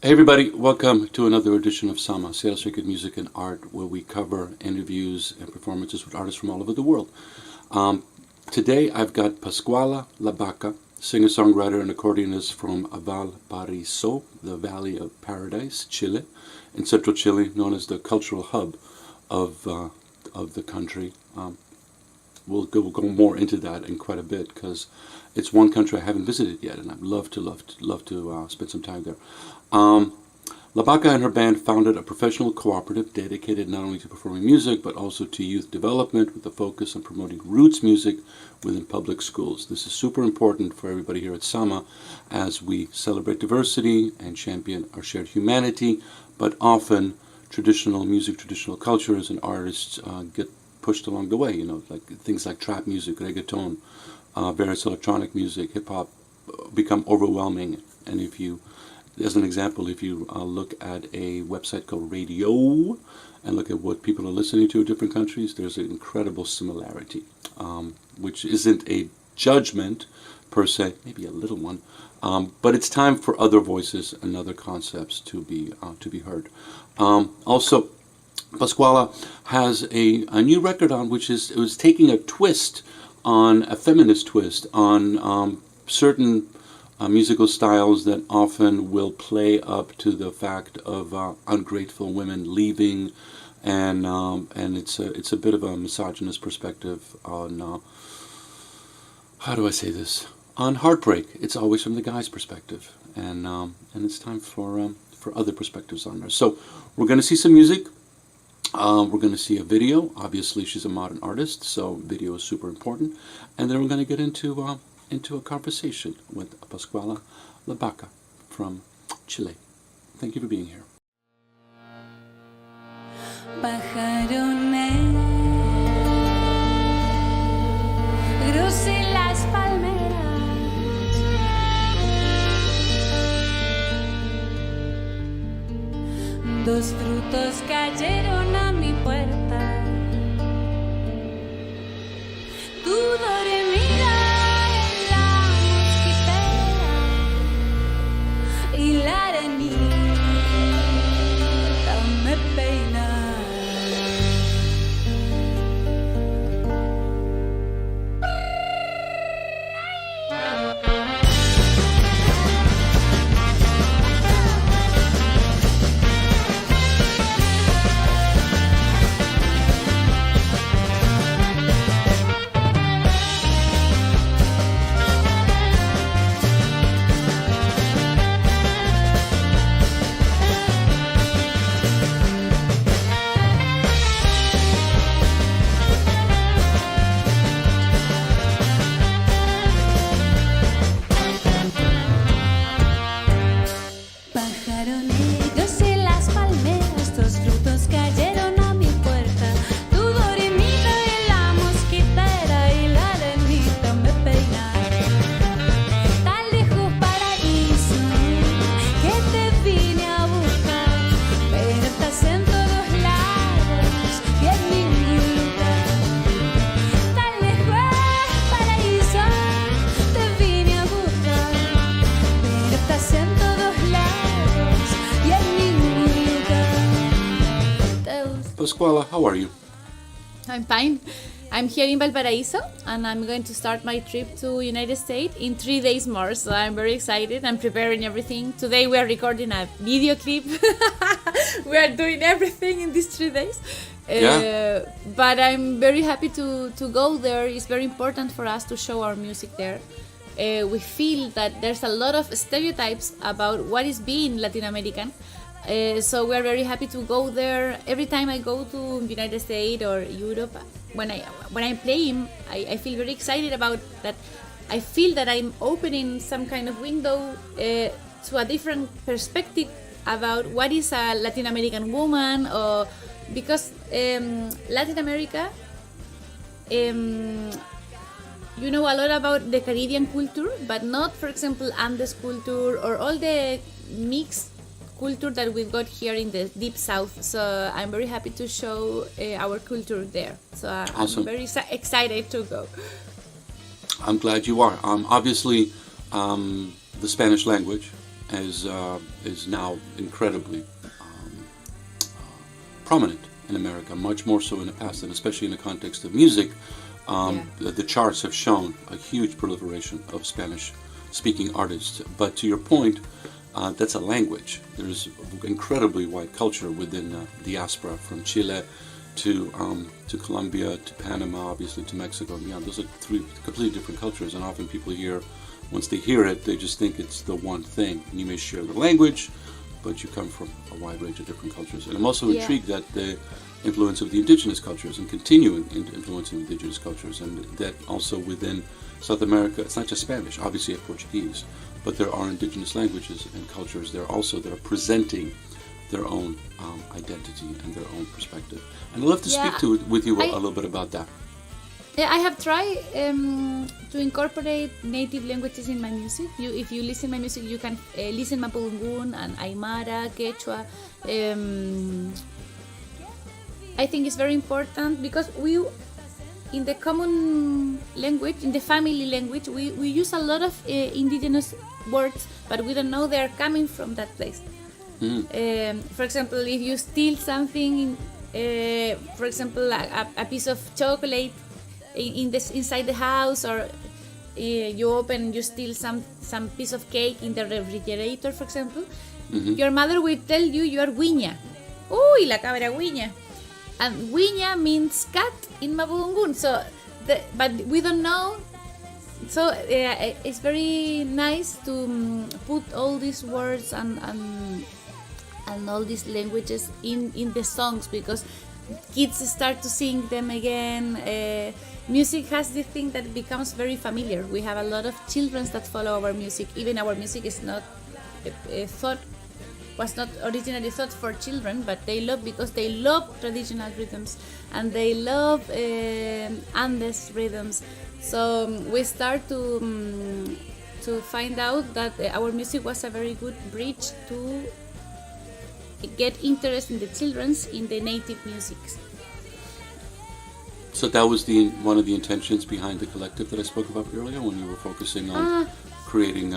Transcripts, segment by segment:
Hey everybody, welcome to another edition of Sama, Seattle Sacred Music and Art, where we cover interviews and performances with artists from all over the world. Today I've got Pascuala Ilabaca, singer-songwriter and accordionist from Valparaíso, the Valley of Paradise, Chile, in central Chile, known as the cultural hub of the country. We'll go more into that in quite a bit because it's one country I haven't visited yet, and I'd love to spend some time there. Ilabaca and her band founded a professional cooperative dedicated not only to performing music but also to youth development with a focus on promoting roots music within public schools. This is super important for everybody here at Sama as we celebrate diversity and champion our shared humanity, but often traditional music, traditional cultures and artists get pushed along the way, like things like trap music, reggaeton, various electronic music, hip-hop become overwhelming. And as an example, if you look at a website called Radio and look at what people are listening to in different countries, there's an incredible similarity, which isn't a judgment per se, maybe a little one, but it's time for other voices and other concepts to be heard. Also, Pascuala has a new record on which it was taking a twist on a feminist twist on certain musical styles that often will play up to the fact of ungrateful women leaving, and it's a bit of a misogynist perspective on how do I say this, on heartbreak. It's always from the guy's perspective, and it's time for other perspectives on there. So we're going to see some music. We're going to see a video. Obviously, she's a modern artist, so video is super important. And then we're going to get into a conversation with Pascuala Ilabaca from Chile. Thank you for being here. Pájaro negro, crucé las palmeras, dos frutos cayeron a mi puerta, tú dormida en la mosquitera y la arenita me peina. Pascuala, how are you? I'm fine. I'm here in Valparaíso and I'm going to start my trip to United States in 3 days more, so I'm very excited. I'm preparing everything. Today we are recording a video clip. We are doing everything in these 3 days. But I'm very happy to go there. It's very important for us to show our music there. We feel that there's a lot of stereotypes about what is being Latin American. So we're very happy to go there. Every time I go to United States or Europe, when I'm playing, I feel very excited about that. I feel that I'm opening some kind of window to a different perspective about what is a Latin American woman, or because Latin America, you know a lot about the Caribbean culture, but not, for example, Andes culture or all the mixed culture that we've got here in the deep south. So I'm very happy to show our culture there. So Awesome. I'm very excited to go. I'm glad you are. Obviously, the Spanish language is now incredibly prominent in America, much more so in the past, and especially in the context of music. The charts have shown a huge proliferation of Spanish-speaking artists. But to your point, that's a language. There's incredibly wide culture within the diaspora, from Chile to Colombia to Panama, obviously to Mexico. Yeah, those are three completely different cultures, and often people hear, once they hear it, they just think it's the one thing. And you may share the language, but you come from a wide range of different cultures. And I'm also intrigued at the influence of the indigenous cultures and continuing influencing indigenous cultures, and that also within South America, it's not just Spanish, obviously you have Portuguese, but there are indigenous languages and cultures there also that are presenting their own identity and their own perspective. And I'd love to speak with you a little bit about that. Yeah, I have tried to incorporate native languages in my music. If you listen my music, you can listen Mapudungun and Aymara, Quechua. I think it's very important because in the common language, in the family language, we use a lot of indigenous words, but we don't know they are coming from that place. For example, if you steal something, for example, a piece of chocolate inside the house, or you steal some piece of cake in the refrigerator, for example, your mother will tell you are guiña. Uy, la cabra guiña. And guiña means cat in Mapudungun. But we don't know. So it's very nice to put all these words and all these languages in the songs, because kids start to sing them again. Music has this thing that becomes very familiar. We have a lot of children that follow our music. Even our music is not was not originally thought for children, but they love, because they love traditional rhythms and they love Andes rhythms. So we start to find out that our music was a very good bridge to get interest in the children's in the native music. So that was one of the intentions behind the collective that I spoke about earlier, when you were focusing on creating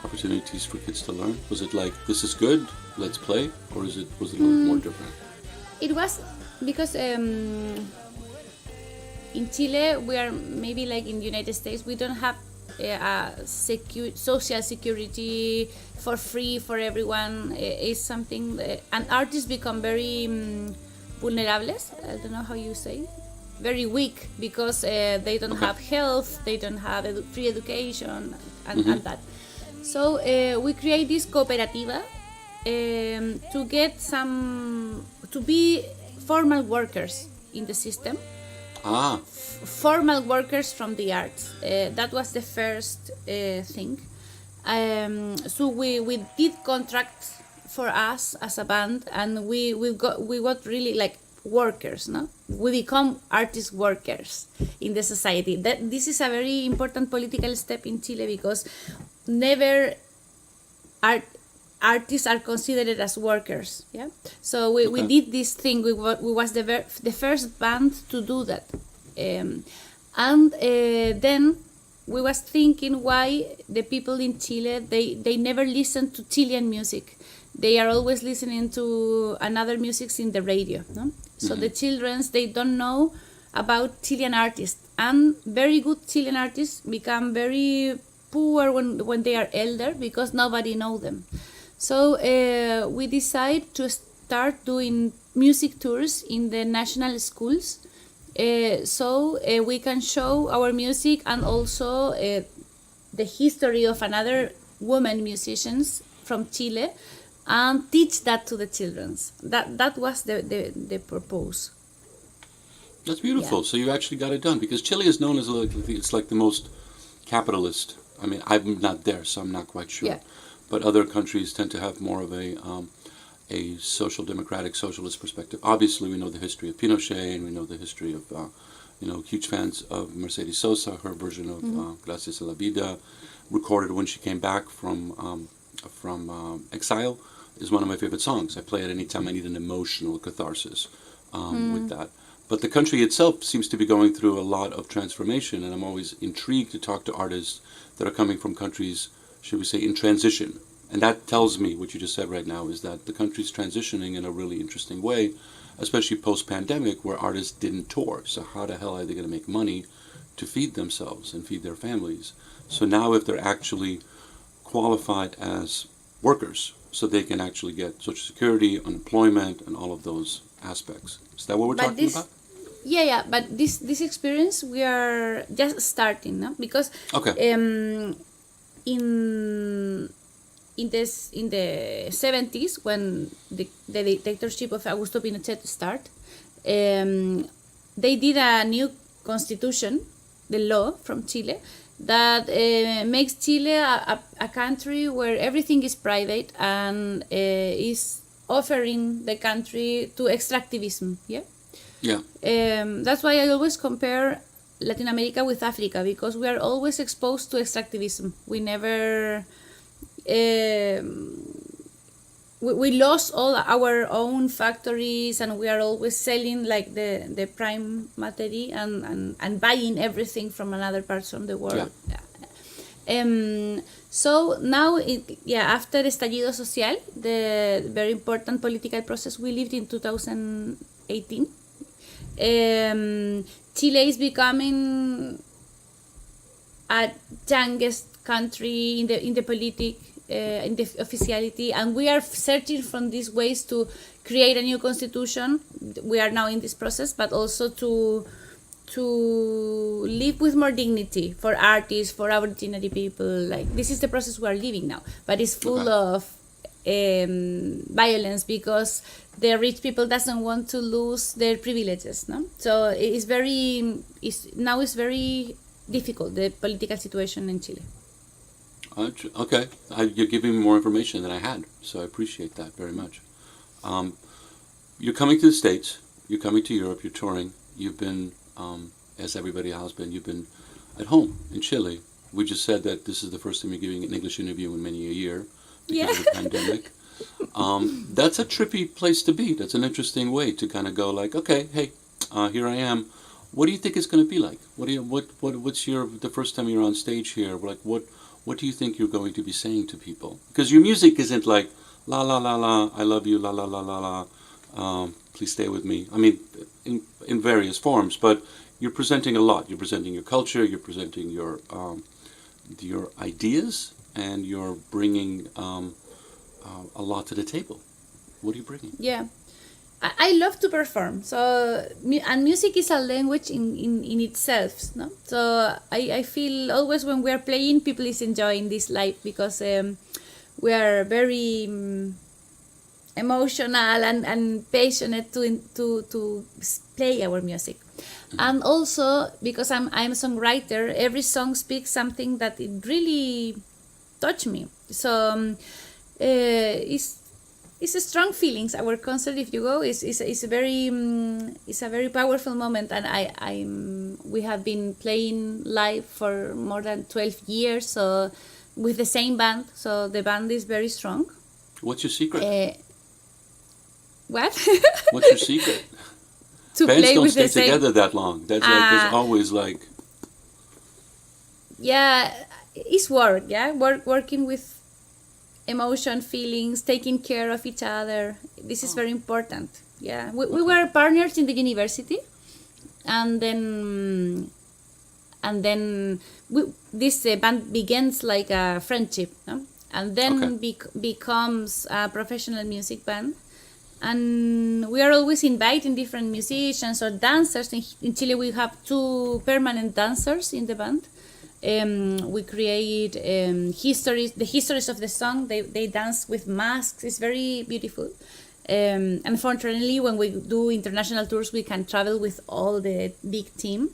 opportunities for kids to learn. Was it like, this is good, let's play, or was it a little more different? It was because in Chile, we are maybe like in the United States, we don't have social security for free for everyone. It's something and artists become very vulnerables. I don't know how you say, very weak, because they don't have health, they don't have free education and that. So we create this cooperative to get to be formal workers in the system. Formal workers from the arts. That was the first thing. So we did contracts for us as a band, and we got really like workers, no? We become artist workers in the society. This is a very important political step in Chile, because never artists are considered as workers. Yeah. So we did this thing. We was the first band to do that, and then we was thinking why the people in Chile they never listen to Chilean music. They are always listening to another music in the radio. No? So the childrens, they don't know about Chilean artists, and very good Chilean artists become very poor when they are elder, because nobody knows them. So we decide to start doing music tours in the national schools, so we can show our music and also the history of another women musicians from Chile, and teach that to the children. That was the purpose. That's beautiful. Yeah. So you actually got it done, because Chile is known as it's like the most capitalist. I mean, I'm not there, so I'm not quite sure. Yeah. But other countries tend to have more of a social democratic socialist perspective. Obviously, we know the history of Pinochet, and we know the history of huge fans of Mercedes Sosa. Her version of Gracias a la Vida, recorded when she came back from exile, is one of my favorite songs. I play it anytime I need an emotional catharsis with that. But the country itself seems to be going through a lot of transformation, and I'm always intrigued to talk to artists that are coming from countries, should we say, in transition, And that tells me what you just said right now is that the country's transitioning in a really interesting way, especially post-pandemic, where artists didn't tour. So how the hell are they going to make money to feed themselves and feed their families? So now if they're actually qualified as workers, so they can actually get Social Security, unemployment, and all of those aspects. Is that what we're talking about? Yeah. But this experience we are just starting, no? Because Okay. In the 70s, when the dictatorship of Augusto Pinochet started, they did a new constitution, the law from Chile, that makes Chile a country where everything is private and is offering the country to extractivism. Yeah. Yeah. That's why I always compare Latin America with Africa, because we are always exposed to extractivism. We never. We lost all our own factories, and we are always selling like the prime material and buying everything from another parts of the world. Yeah. So now, after Estallido Social, the very important political process we lived in 2018, Chile is becoming a youngest country in the politics. In the officiality, and we are searching from these ways to create a new constitution. We are now in this process, but also to live with more dignity for artists, for ordinary people. Like, this is the process we are living now, but it's full of violence, because the rich people doesn't want to lose their privileges. No, so it's very difficult, the political situation in Chile. Okay, you're giving me more information than I had, so I appreciate that very much. You're coming to the States, you're coming to Europe, you're touring. You've been, as everybody has been, you've been at home in Chile. We just said that this is the first time you're giving an English interview in many a year because of the pandemic. That's a trippy place to be. That's an interesting way to kind of go like, okay, hey, here I am. What do you think it's going to be like? What's the first time you're on stage here? Like, what do you think you're going to be saying to people? Because your music isn't like, la la la la, I love you, la la la la la, please stay with me. I mean, in various forms, but you're presenting a lot. You're presenting your culture, you're presenting your ideas, and you're bringing a lot to the table. What are you bringing? Yeah. I love to perform, and music is a language in itself, no? So I feel always when we are playing, people is enjoying this live, because we are very emotional and passionate to play our music, and also because I'm a songwriter, every song speaks something that it really touched me. So it's a strong feelings. Our concert, if you go, is a very powerful moment, and we have been playing live for more than 12 years, so with the same band. So the band is very strong. What's your secret? What? What's your secret? To Bands play don't with stay the same. together that long. That's like, there's always like. Yeah, it's work. Yeah, working with emotion, feelings, taking care of each other. This is very important. Yeah, we were partners in the university, and then this band begins like a friendship, no? And then becomes a professional music band. And we are always inviting different musicians or dancers. In Chile, we have 2 permanent dancers in the band. We create the histories of the song. They dance with masks. It's very beautiful. Unfortunately, when we do international tours, we can travel with all the big team.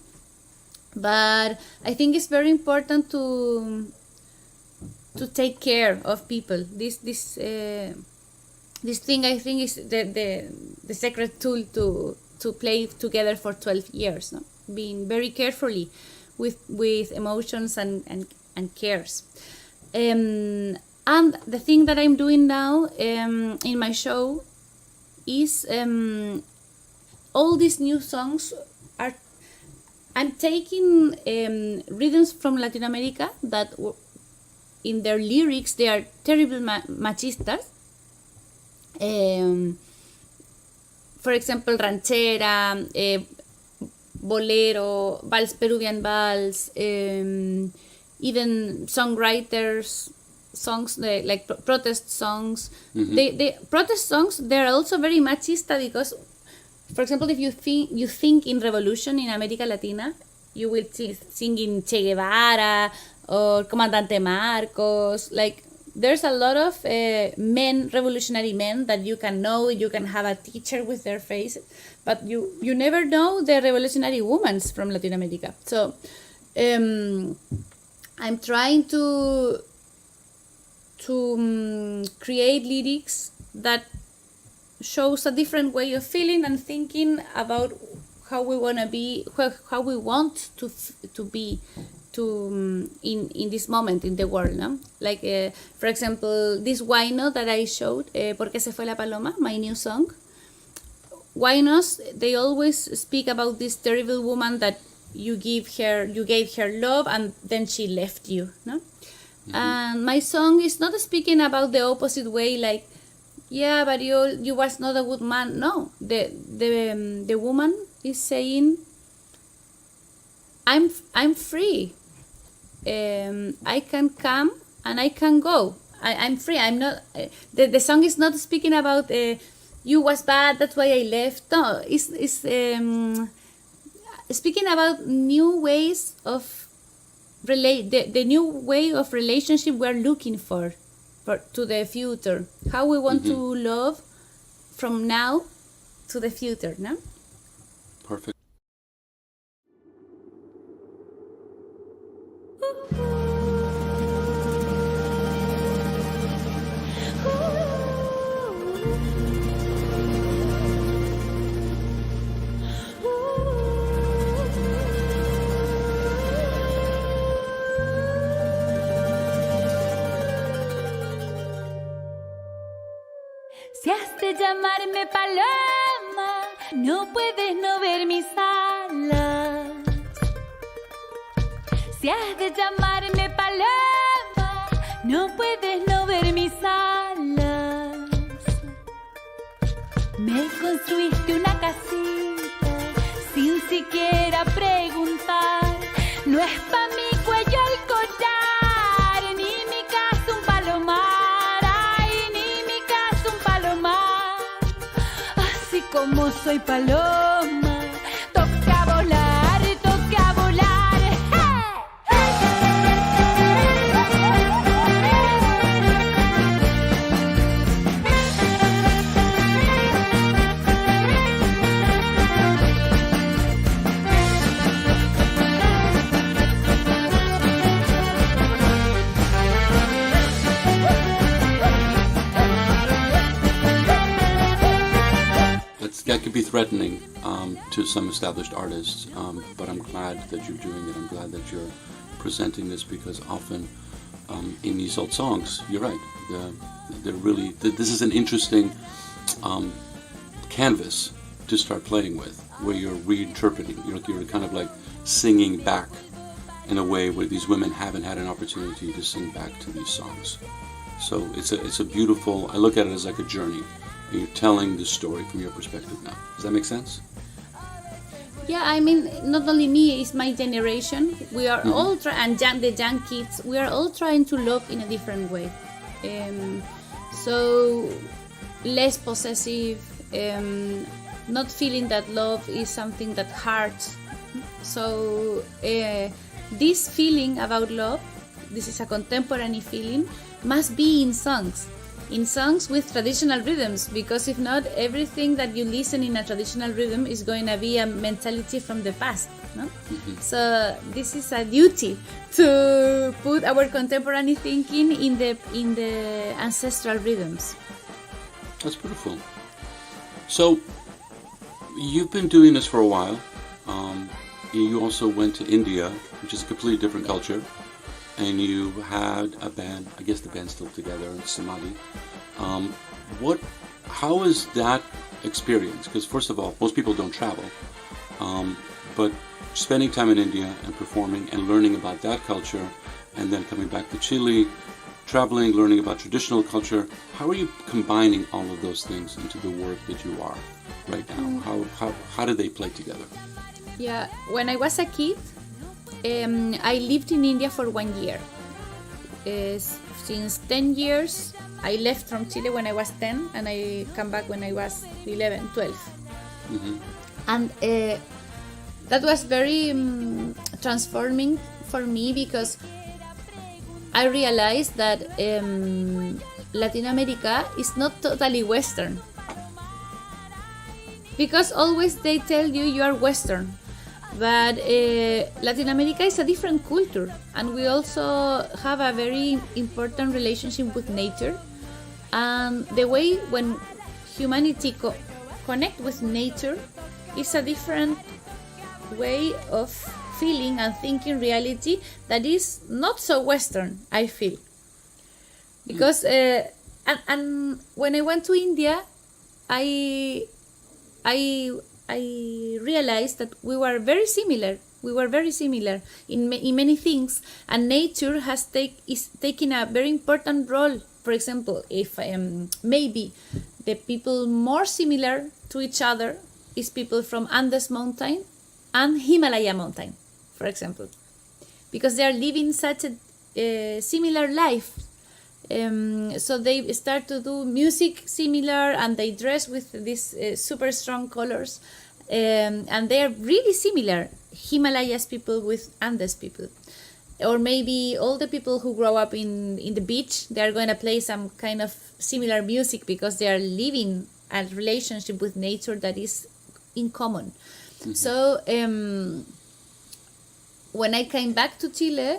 But I think it's very important to take care of people. This thing, I think, is the secret tool to play together for 12 years. No? Being very carefully with emotions and cares. And the thing that I'm doing now in my show is all these new songs I'm taking rhythms from Latin America that in their lyrics they are terrible machistas. For example, ranchera, bolero, vals, Peruvian vals, even songwriters, songs like protest songs. They protest songs. They're also very machista because, for example, if you think in revolution in America Latina, you will sing in Che Guevara or Comandante Marcos. Like there's a lot of men, revolutionary men that you can know. You can have a teacher with their face, but you never know the revolutionary women from Latin America. So I'm trying to create lyrics that shows a different way of feeling and thinking about how we want to be, how we want to be in this moment in the world, no? Like for example, this Huayno that I showed, ¿Por qué se fue la paloma? My new song. Huaynos, they always speak about this terrible woman that you gave her love and then she left you, no? And my song is not speaking about the opposite way, like, yeah, but you was not a good man. No, the woman is saying, I'm free. I can come and I can go. I'm free. I'm not. The song is not speaking about you was bad, that's why I left. No, it's speaking about new ways of the new way of relationship we're looking for to the future. How we want to love from now to the future, no? Perfect. Si has de llamarme paloma, no puedes no ver mis alas. Si has de llamarme paloma, no puedes no ver mis alas. Me construiste una casita sin siquiera preguntar. No es pa' mi cuello el collar, ni mi casa un palomar. Ay, ni mi casa un palomar. Así como soy paloma, toca volar, toca volar. That could be threatening to some established artists, but I'm glad that you're doing it. I'm glad that you're presenting this because often in these old songs, you're right, they're really, this is an interesting canvas to start playing with, where you're reinterpreting, you're kind of like singing back in a way where these women haven't had an opportunity to sing back to these songs. So it's a beautiful, I look at it as like a journey. And you're telling the story from your perspective now. Does that make sense? Yeah, I mean, not only me, it's my generation. We are all and the young kids, we are all trying to love in a different way. So less possessive, not feeling that love is something that hurts. So this feeling about love, this is a contemporary feeling, must be in songs with traditional rhythms, because if not, everything that you listen in a traditional rhythm is going to be a mentality from the past, no? So this is a duty to put our contemporary thinking in the ancestral rhythms. That's beautiful. So you've been doing this for a while. You also went to India, which is a completely different culture. And you had a band, I guess the band's still together, Samadhi. How is that experience? Because first of all, most people don't travel. But spending time in India and performing and learning about that culture and then coming back to Chile, traveling, learning about traditional culture. How are you combining all of those things into the work that you are right now? How do they play together? Yeah, when I was a kid, I lived in India for 1 year. Since 10 years, I left from Chile when I was 10, and I come back when I was 11, 12. Mm-hmm. And that was very transforming for me, because I realized that Latin America is not totally Western. Because always they tell you are Western. But Latin America is a different culture, and we also have a very important relationship with nature. And the way when humanity connect with nature is a different way of feeling and thinking reality that is not so Western, I feel. Because and when I went to India, I realized that we were very similar. We were very similar in many things, and nature is taking a very important role. For example, if maybe the people more similar to each other is people from Andes Mountain and Himalaya Mountain, for example, because they are living such a similar life. So they start to do music similar, and they dress with these super strong colors, and they are really similar, Himalayas people with Andes people. Or maybe all the people who grow up in the beach, they are going to play some kind of similar music because they are living a relationship with nature that is in common. Mm-hmm. So when I came back to Chile,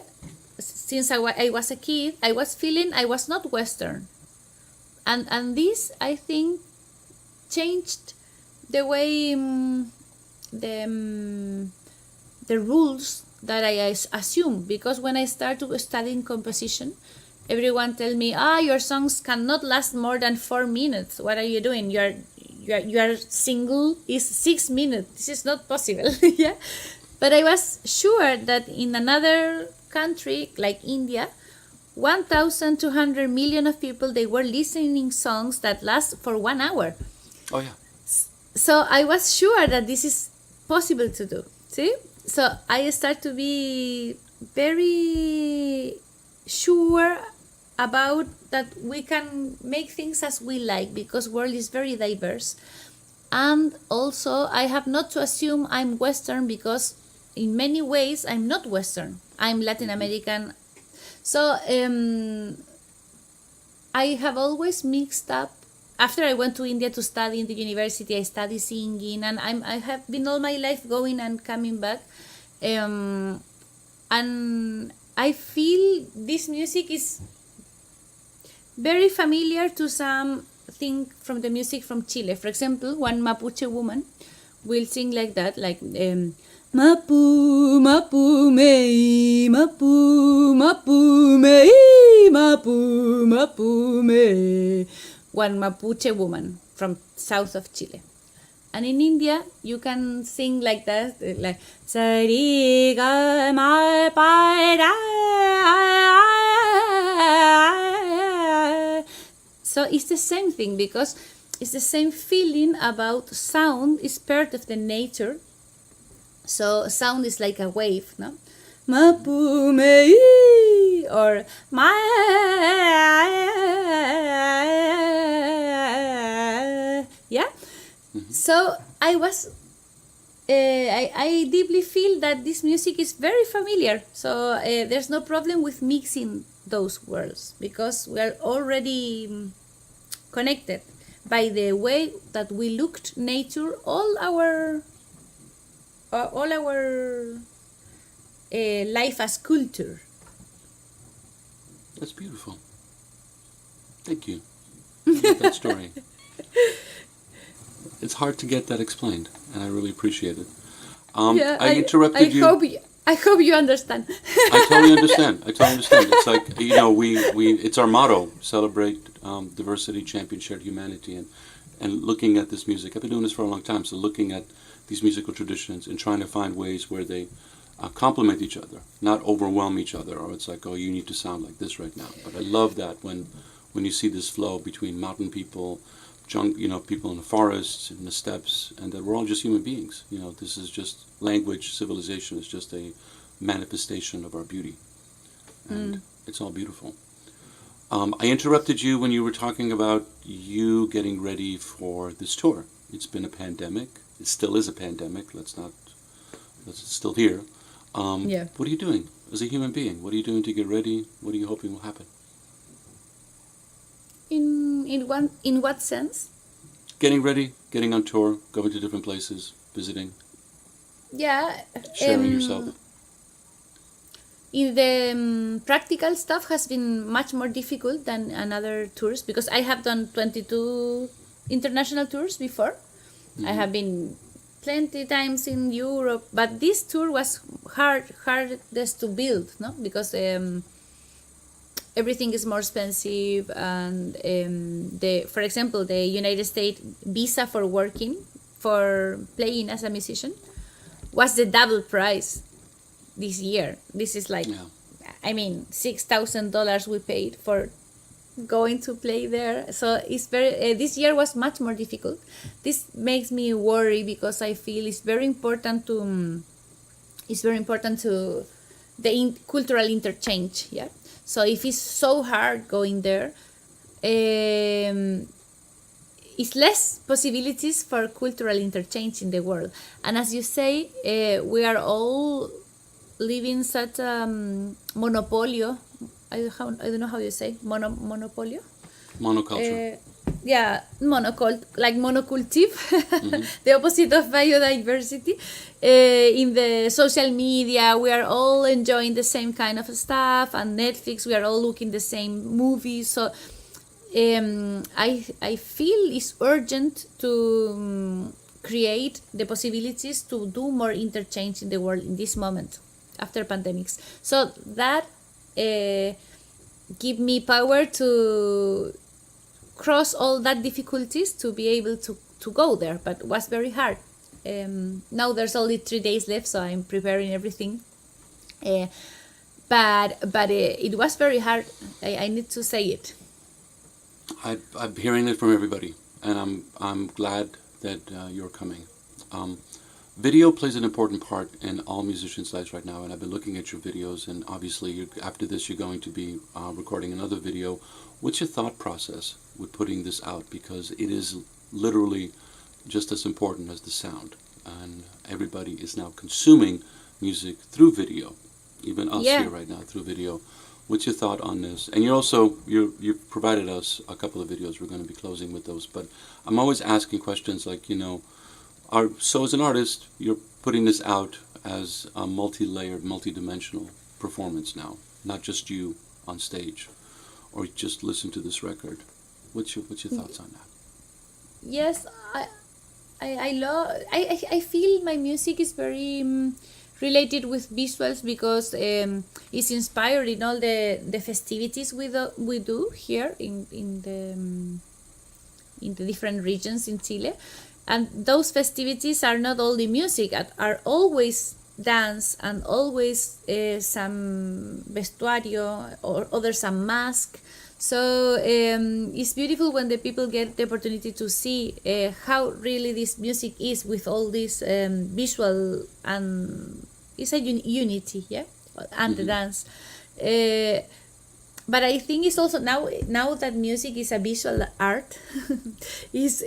since I was a kid, I was feeling I was not Western. And this, I think, changed the way the rules that I assume. Because when I started studying composition, everyone tell me, your songs cannot last more than 4 minutes. What are you doing? Your single is 6 minutes. This is not possible. Yeah. But I was sure that in another country like India, 1,200 million of people, they were listening songs that last for 1 hour. Oh yeah. So I was sure that this is possible to do. See? So I start to be very sure about that we can make things as we like, because world is very diverse. And also I have not to assume I'm Western, because in many ways I'm not Western. I'm Latin American. So I have always mixed up. After I went to India to study in the university, I studied singing, and I have been all my life going and coming back. And I feel this music is very familiar to something from the music from Chile. For example, one Mapuche woman will sing like that, like Mapu, Mapu, mei, Mapu, Mapu, mei, Mapu, Mapu, mei. One Mapuche woman from south of Chile. And in India, you can sing like that, like Sariga ma pa ra. So it's the same thing, because it's the same feeling about sound is part of the nature. So sound is like a wave, no? Mapu mei or ma. Yeah. Mm-hmm. So I was. I deeply feel that this music is very familiar. So there's no problem with mixing those worlds, because we are already connected by the way that we looked nature all our life as culture. That's beautiful. Thank you. I love that story. It's hard to get that explained, and I really appreciate it. I interrupted you. I hope you understand. I totally understand. It's like, it's our motto: celebrate diversity, champion shared humanity, and looking at this music. I've been doing this for a long time, so looking at these musical traditions and trying to find ways where they complement each other, not overwhelm each other, or it's like, oh, you need to sound like this right now. But I love that when you see this flow between mountain people, people in the forests, in the steppes, and that we're all just human beings. This is just language, civilization is just a manifestation of our beauty, and it's all beautiful. I interrupted you when you were talking about you getting ready for this tour. It's been a pandemic. It still is a pandemic. It's still here. What are you doing as a human being? What are you doing to get ready? What are you hoping will happen? In what sense? Getting ready, getting on tour, going to different places, visiting. Yeah. Sharing yourself. In the practical stuff has been much more difficult than another tours because I have done 22 international tours before. I have been plenty times in Europe, but this tour was hardest to build, no? Because everything is more expensive, and for example, the United States visa for playing as a musician was the double price this year. This is like, $6,000 we paid for going to play there. So it's very this year was much more difficult. This makes me worry because I feel it's very important to the cultural interchange. Yeah. So if it's so hard going there, it's less possibilities for cultural interchange in the world. And as you say, we are all living such monopolio. I don't know how you say monopolio. Monoculture. Monocultive, the opposite of biodiversity. In the social media, we are all enjoying the same kind of stuff, and Netflix, we are all looking the same movies. So I feel it's urgent to create the possibilities to do more interchange in the world in this moment after pandemics. So that give me power to cross all that difficulties to be able to go there, but it was very hard. Now there's only 3 days left, so I'm preparing everything. But it was very hard. I need to say it. I'm hearing it from everybody, and I'm glad that you're coming. Video plays an important part in all musicians' lives right now, and I've been looking at your videos, and obviously after this you're going to be recording another video. What's your thought process with putting this out? Because it is literally just as important as the sound, and everybody is now consuming music through video, even us here right now through video. What's your thought on this? And you've provided us a couple of videos. We're going to be closing with those, but I'm always asking questions like, so as an artist, you're putting this out as a multi-layered, multi-dimensional performance now, not just you on stage, or just listen to this record. What's your thoughts on that? Yes, I feel my music is very related with visuals because it's inspired in all the festivities we do here in the different regions in Chile. And those festivities are not only music, are always dance and always some vestuario or other some mask. So it's beautiful when the people get the opportunity to see how really this music is with all this visual, and it's a unity, and the dance. But I think it's also now that music is a visual art, is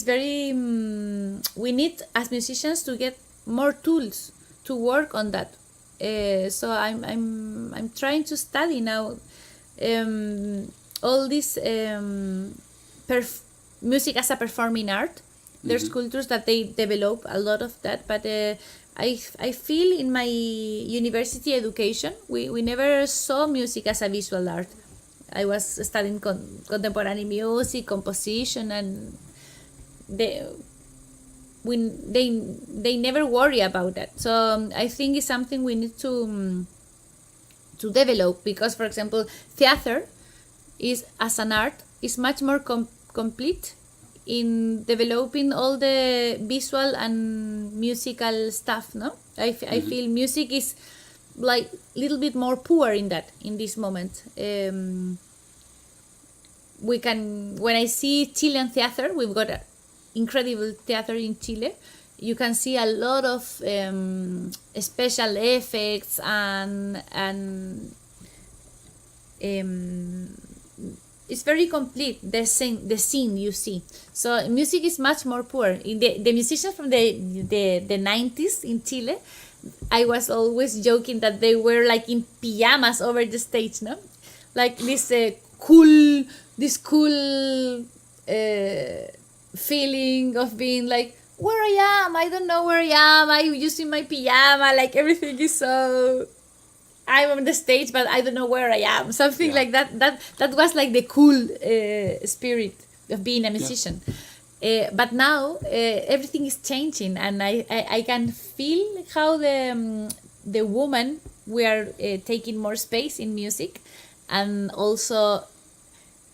very we need as musicians to get more tools to work on that. So I'm trying to study now all this music as a performing art. There's cultures that they develop a lot of that, but I feel in my university education we never saw music as a visual art. I was studying contemporary music, composition, and they never worry about that. So I think it's something we need to develop, because for example theater is as an art is much more complete in developing all the visual and musical stuff. No, I feel music is like a little bit more poor in this moment. We can, when I see Chilean theater, we've got an incredible theater in Chile. You can see a lot of special effects and it's very complete, the scene you see. So music is much more poor. In the musicians from the 90s in Chile, I was always joking that they were like in pajamas over the stage, no? Like this cool feeling of being like, where I am, I don't know where I am, I'm using my pajama, like everything is so, I'm on the stage but I don't know where I am, something like that. That was like the cool spirit of being a musician. But now everything is changing, and I can feel how the woman, we are taking more space in music, and also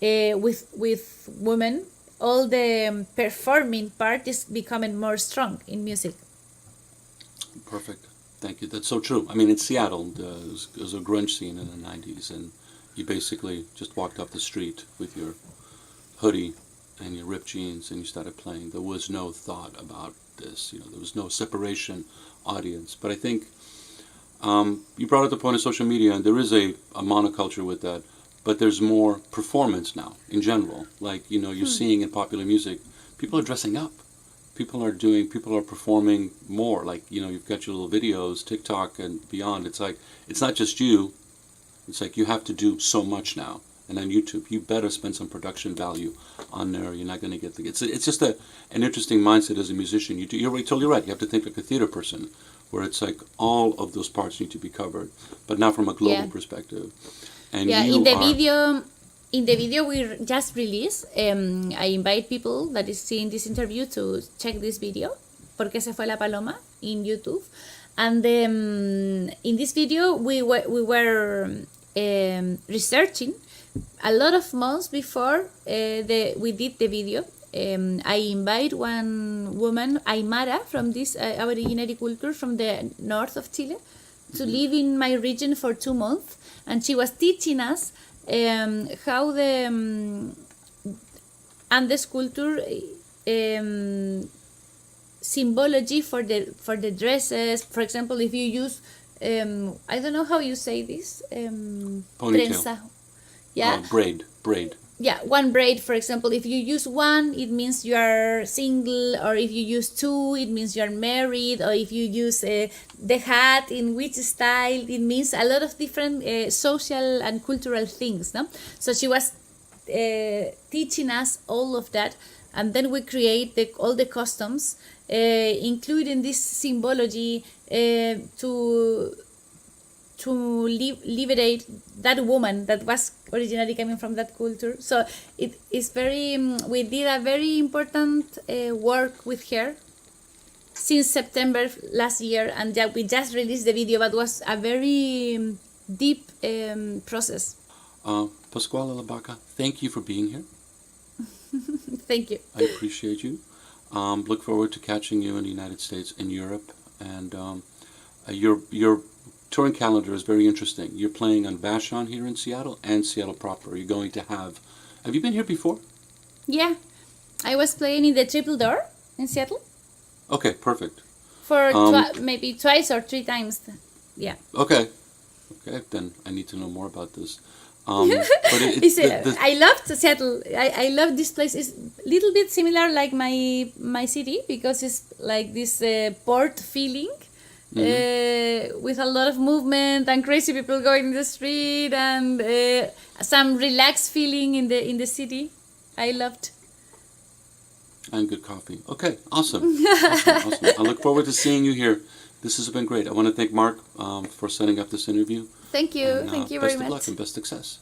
with women, all the performing part is becoming more strong in music. Perfect. Thank you. That's so true. I mean, in Seattle, there was a grunge scene in the 90s, and you basically just walked up the street with your hoodie and your ripped jeans and you started playing. There was no thought about this. There was no separation audience. But I think you brought up the point of social media, and there is a monoculture with that. But there's more performance now in general. Like, you're seeing in popular music, people are dressing up. People are performing more. Like, you've got your little videos, TikTok and beyond. It's like, it's not just you. It's like you have to do so much now. And on YouTube, you better spend some production value on there. You're not going to get it's just an interesting mindset as a musician. You're totally right. You have to think like a theater person, where it's like all of those parts need to be covered, but not from a global perspective. And in the video we just released, I invite people that is seeing this interview to check this video, ¿Por qué se fue la paloma?, in YouTube. And in this video we were researching a lot of months before we did the video. I invite one woman, Aymara, from this aboriginary culture from the north of Chile, to live in my region for 2 months, and she was teaching us how the Andes culture symbology for the dresses. For example, if you use I don't know how you say this, ponytail. Yeah, braid. Yeah, one braid, for example, if you use one, it means you are single, or if you use two, it means you are married, or if you use the hat in which style, it means a lot of different social and cultural things, no? So she was teaching us all of that, and then we create all the customs, including this symbology to liberate that woman that was originally coming from that culture. So it is very, we did a very important work with her since September last year, and we just released the video, but was a very deep process. Pascuala Ilabaca, thank you for being here. Thank you. I appreciate you. Look forward to catching you in the United States and Europe, and your touring calendar is very interesting. You're playing on Vashon here in Seattle and Seattle proper. You're going to have you been here before? Yeah, I was playing in the Triple Door in Seattle. Okay, perfect. For maybe twice or 3 times. Yeah. Okay, then I need to know more about this. But I loved Seattle. I love this place. It's a little bit similar like my city, because it's like this port feeling. With a lot of movement and crazy people going in the street, and some relaxed feeling in the city. I loved. And good coffee. Okay, awesome. Awesome. I look forward to seeing you here. This has been great. I want to thank Mark for setting up this interview. Thank you. Thank you very much. Best of luck and best success.